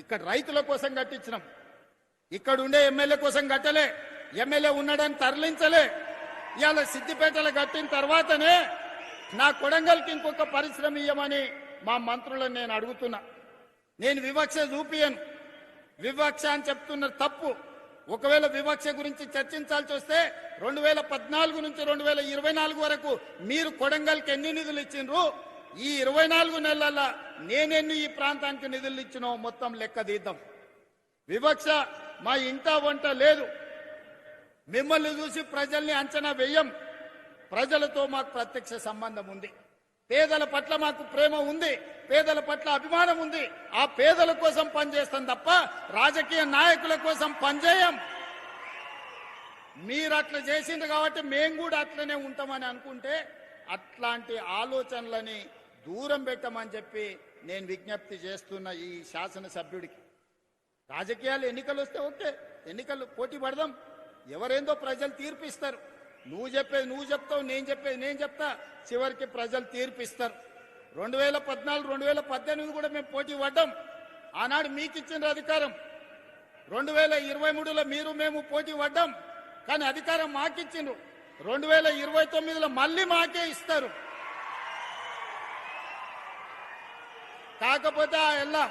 ఇక్కడ రైతుల కోసం కట్టించినాం. ఇక్కడ ఉండే ఎమ్మెల్యే కోసం కట్టలే, ఎమ్మెల్యే ఉన్నాడని తరలించలే. ఇవాళ సిద్దిపేటలో కట్టిన తర్వాతనే నా కొడంగల్కి ఇంకొక పరిశ్రమ ఇయ్యమని మా మంత్రులను నేను అడుగుతున్నా. నేను వివక్ష చూపియను, వివక్ష అని చెప్తున్నారు తప్పు. ఒకవేళ వివక్ష గురించి చర్చించాల్సి వస్తే 2014 నుంచి 2024 వరకు మీరు కొడంగల్కి ఎన్ని నిధులు ఇచ్చిండ్రు, ఈ 24 నెలల నేనెన్ని ఈ ప్రాంతానికి నిధులు ఇచ్చినో మొత్తం లెక్క తీద్దాం. వివక్ష మా ఇంట వంట లేదు. మిమ్మల్ని చూసి ప్రజల్ని అంచనా వేయం. ప్రజలతో మాకు ప్రత్యక్ష సంబంధం ఉంది. పేదల పట్ల మాకు ప్రేమ ఉంది, పేదల పట్ల అభిమానం ఉంది. ఆ పేదల కోసం పనిచేస్తాం తప్ప రాజకీయ నాయకుల కోసం పనిచేయం. మీరు అట్లా చేసిండ్రు కాబట్టి మేము కూడా అట్లనే ఉంటామని అనుకుంటే అట్లాంటి ఆలోచనలని దూరం పెట్టమని చెప్పి నేను విజ్ఞప్తి చేస్తున్న ఈ శాసనసభ్యుడికి. రాజకీయాలు ఎన్నికలు వస్తే ఓకే, ఎన్నికలు పోటీ పడదాం. ఎవరేందో ప్రజలు తీర్పిస్తారు. నువ్వు చెప్పేది నువ్వు చెప్తావు, నేను చెప్పేది నేను చెప్తా. చివరికి ప్రజలు తీర్పిస్తారు. 2014, 2018 కూడా మేము పోటీ పడ్డాం. ఆనాడు మీకు ఇచ్చిన అధికారం. 2023లో మీరు మేము పోటీ పడ్డాం, కానీ అధికారం మాకిచ్చిండ్రు. 2029లో మళ్ళీ మాకే ఇస్తారు. కాకపోతే ఆ ఎల్లా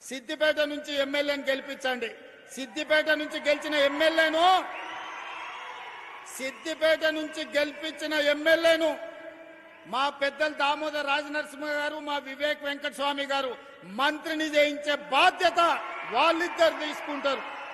సిద్దిపేట నుంచి ఎమ్మెల్యేని గెలిపించండి. సిద్దిపేట నుంచి గెలిచిన ఎమ్మెల్యేను మా పెద్దలు దామోదర్ రాజనరసింహ గారు, మా వివేక్ వెంకటస్వామి గారు మంత్రిని చేయించే బాధ్యత వాళ్ళిద్దరు తీసుకుంటారు.